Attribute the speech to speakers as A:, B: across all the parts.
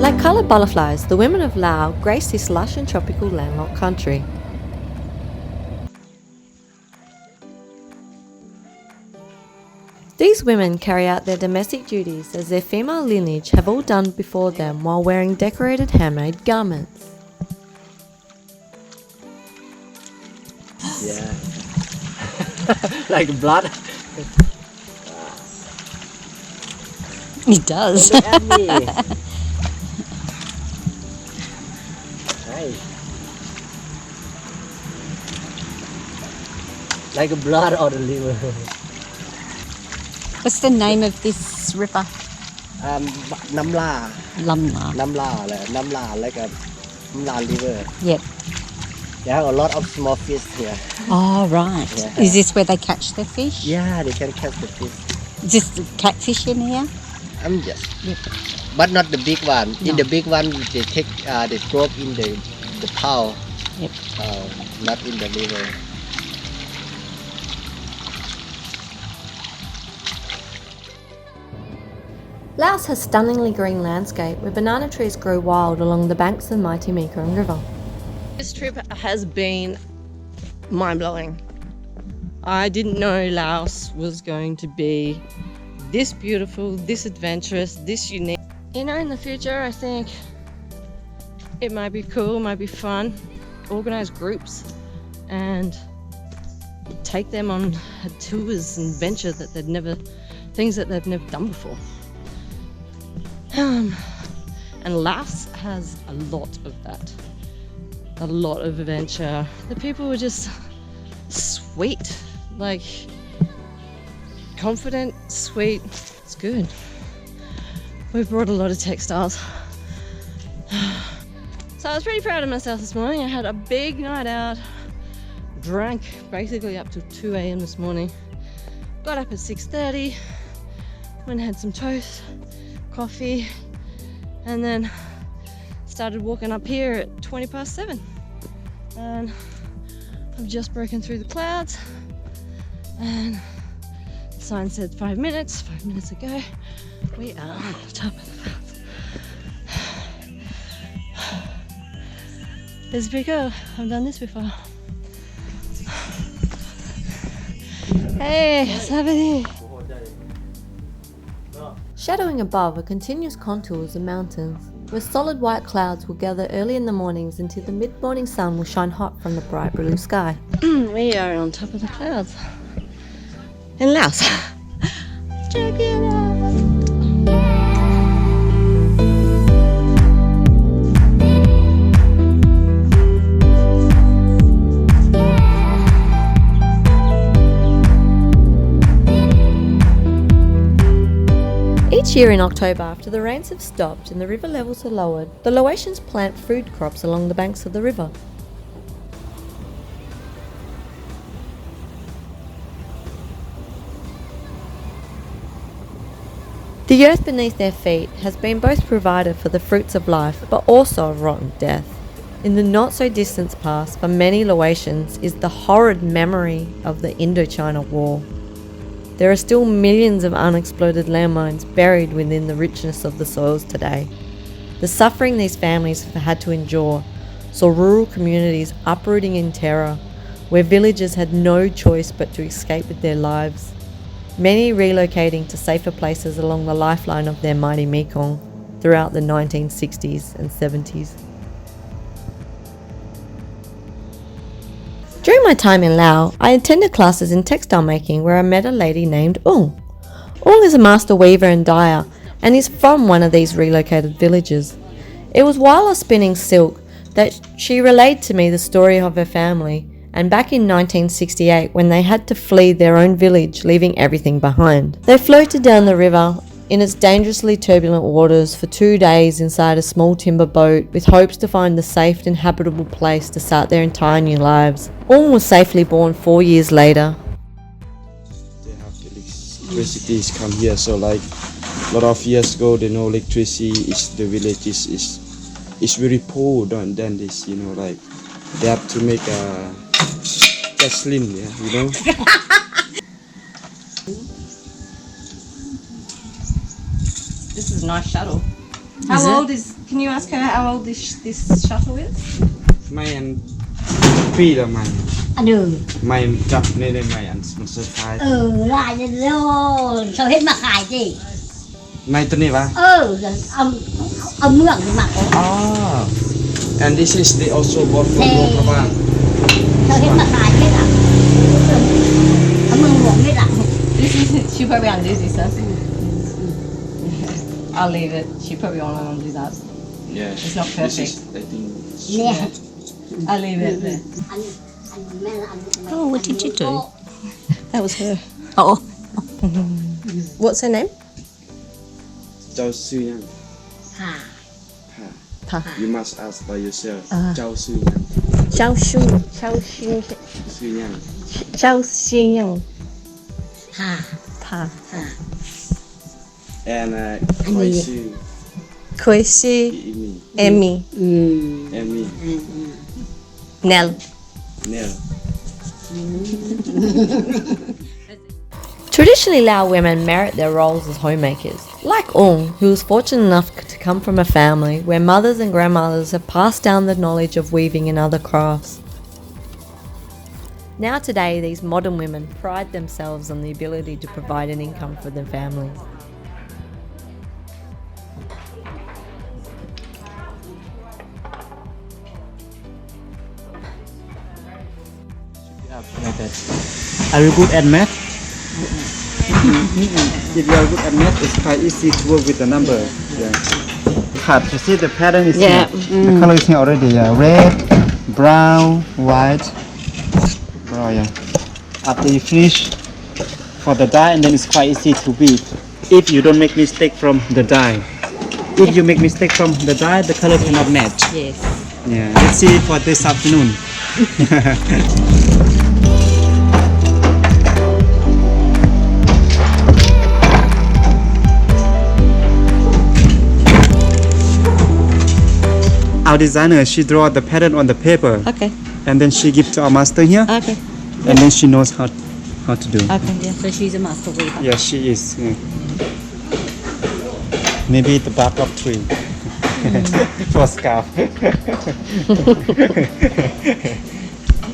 A: Like coloured butterflies, the women of Laos grace this lush and tropical landlocked country. These women carry out their domestic duties as their female lineage have all done before them while wearing decorated handmade garments.
B: Yeah. Like blood.
C: It does.
B: Look at me. Nice. Like a blood or the liver.
C: What's the name of this river?
B: Namla.
C: Lumna.
B: Namla, like a Namla river.
C: Yep.
B: They have a lot of small fish here.
C: Oh, right.
B: Yeah.
C: Is this where they catch their fish?
B: Yeah, they can catch the fish.
C: Is this the catfish in here?
B: Yes.
C: Yep.
B: But not the big one.
C: No.
B: In the big one, they take they throw up in the pond.
C: Yep.
B: Not in the river.
A: Laos has stunningly green landscape where banana trees grow wild along the banks of the mighty Mekong River.
D: This trip has been mind-blowing. I didn't know Laos was going to be this beautiful, this adventurous, this unique. You know, in the future, I think it might be cool, might be fun, organize groups and take them on tours and ventures that things that they've never done before. And Laos has a lot of that. A lot of adventure. The people were just sweet, like confident, sweet. It's good. We brought a lot of textiles. So I was pretty proud of myself this morning. I had a big night out, drank basically up to 2 a.m. this morning. Got up at 6:30, went and had some toast, coffee, and then started walking up here at 7:20. And I've just broken through the clouds and the sign said 5 minutes. 5 minutes ago, we are on the top of the clouds. It's pretty cool. I've done this before. Hey, what's happening?
A: Shadowing above are continuous contours of mountains, where solid white clouds will gather early in the mornings until the mid-morning sun will shine hot from the bright blue sky.
D: We are on top of the clouds in Laos. Check it out.
A: Each year in October, after the rains have stopped and the river levels are lowered, the Laotians plant food crops along the banks of the river. The earth beneath their feet has been both provider for the fruits of life, but also of rotten death. In the not-so-distant past, for many Laotians, is the horrid memory of the Indochina War. There are still millions of unexploded landmines buried within the richness of the soils today. The suffering these families have had to endure saw rural communities uprooting in terror, where villagers had no choice but to escape with their lives, many relocating to safer places along the lifeline of their mighty Mekong throughout the 1960s and 70s. During my time in Laos, I attended classes in textile making where I met a lady named Ung. Ung is a master weaver and dyer and is from one of these relocated villages. It was while I was spinning silk that she relayed to me the story of her family, and back in 1968 when they had to flee their own village, leaving everything behind. They floated down the river in its dangerously turbulent waters for 2 days inside a small timber boat with hopes to find the safe and habitable place to start their entire new lives. Ung was safely born 4 years later.
E: They have electricity come here, so like a lot of years ago, they know electricity is the village is very poor than this, you know, like they have to make a gasoline, yeah, you know.
C: This is a nice shuttle.
D: How old is? Can you ask her how old this shuttle is?
E: ไม่อันปีละมัน
C: Ừ.
E: ไม่จับในไม่อันมันสุดท้าย
C: Lại rồi. Sao hết mà khải gì?
E: ไม่ตัวนี้วะ
C: Ông mượn thì mặc.
E: and this is the also bought from โรงพยาบาล
C: Sao hết mà khải hết à? Ông mượn muộn hết à?
D: This is she probably undoes this stuff. I'll leave it. She probably won't undo that.
E: yeah
D: It's not
E: this
D: perfect.
E: is I think
C: Nè.
D: I'll leave it there.
C: Oh, what did you do?
D: That was her.
C: Oh.
D: What's her name?
E: เจ้าซื้อยัง
C: Hà.
D: Ta.
E: you must ask by yourself เจ้าซื้อยัง
D: Zhao Shu.
E: ซื้อยัง
D: Zhao Xinyang.
C: Hà.
D: Ta.
C: Hà.
E: and คอยซื้อ
D: Koishi.
E: อีมี
D: Emmy.
E: เอมี่
D: Nell.
E: เนล
A: Traditionally, Lao women merit their roles as homemakers, like Ong, who was fortunate enough to come from a family where mothers and grandmothers have passed down the knowledge of weaving and other crafts. Now today, these modern women pride themselves on the ability to provide an income for their families.
F: Like that. Are you good at math? If you are good at math, it's quite easy to work with the number. Yeah. Cut. You see the pattern is here. The color is here already. Yeah. Red, brown, white. Brown. Yeah. After you finish for the dye, and then it's quite easy to weave. If you don't make mistake from the dye. If you make mistake from the dye, the color cannot match.
C: Yes.
F: Yeah. Let's see for this afternoon. Our designer, she draw the pattern on the paper.
D: Okay.
F: And then she give to our master here.
D: Okay.
F: And then she knows how to do.
D: Okay. Yeah.
C: So she's a master weaver.
F: Yeah, she is. Yeah. Maybe the bark of tree. For scarf.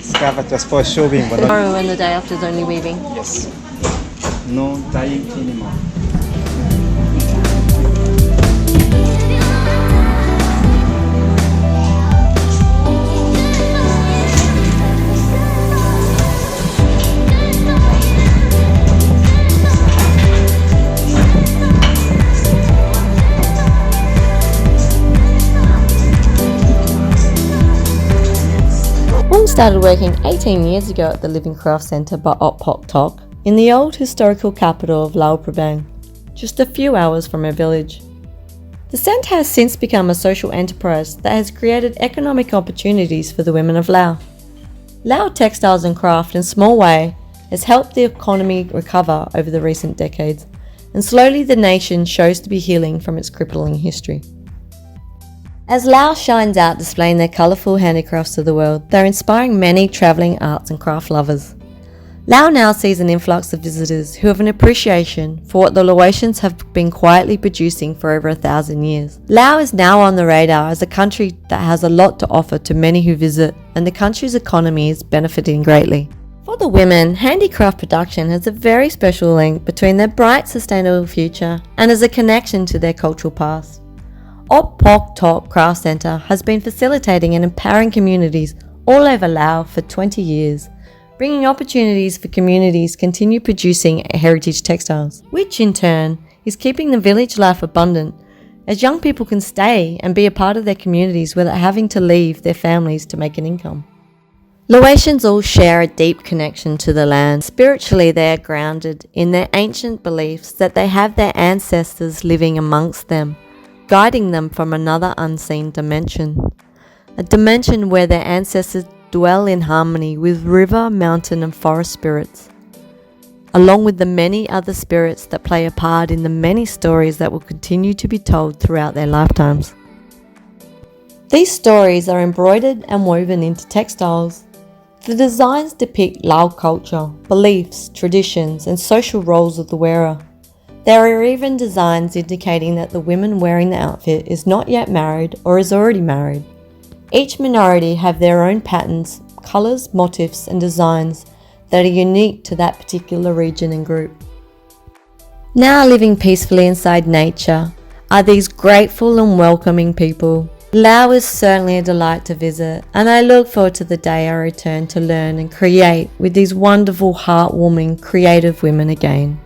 F: Scarf are just for showing. But not,
D: Tomorrow and the day after is only weaving.
F: yes. No dyeing anymore.
A: Ong started working 18 years ago at the Living Craft Centre by Ock Pop Tok in the old historical capital of Lao Prabang, just a few hours from her village. The centre has since become a social enterprise that has created economic opportunities for the women of Lao. Lao Textiles and Craft in small way has helped the economy recover over the recent decades, and slowly the nation shows to be healing from its crippling history. As Laos shines out displaying their colourful handicrafts to the world, they're inspiring many travelling arts and craft lovers. Laos now sees an influx of visitors who have an appreciation for what the Laotians have been quietly producing for over 1,000 years. Laos is now on the radar as a country that has a lot to offer to many who visit, and the country's economy is benefiting greatly. For the women, handicraft production has a very special link between their bright, sustainable future and as a connection to their cultural past. Ock Pop Tok Craft Centre has been facilitating and empowering communities all over Laos for 20 years, bringing opportunities for communities to continue producing heritage textiles, which in turn is keeping the village life abundant, as young people can stay and be a part of their communities without having to leave their families to make an income. Laotians all share a deep connection to the land. Spiritually, they are grounded in their ancient beliefs that they have their ancestors living amongst them, guiding them from another unseen dimension. A dimension where their ancestors dwell in harmony with river, mountain and forest spirits, along with the many other spirits that play a part in the many stories that will continue to be told throughout their lifetimes. These stories are embroidered and woven into textiles. The designs depict Lao culture, beliefs, traditions and social roles of the wearer. There are even designs indicating that the woman wearing the outfit is not yet married or is already married. Each minority have their own patterns, colours, motifs and designs that are unique to that particular region and group. Now living peacefully inside nature are these grateful and welcoming people. Laos is certainly a delight to visit, and I look forward to the day I return to learn and create with these wonderful, heartwarming, creative women again.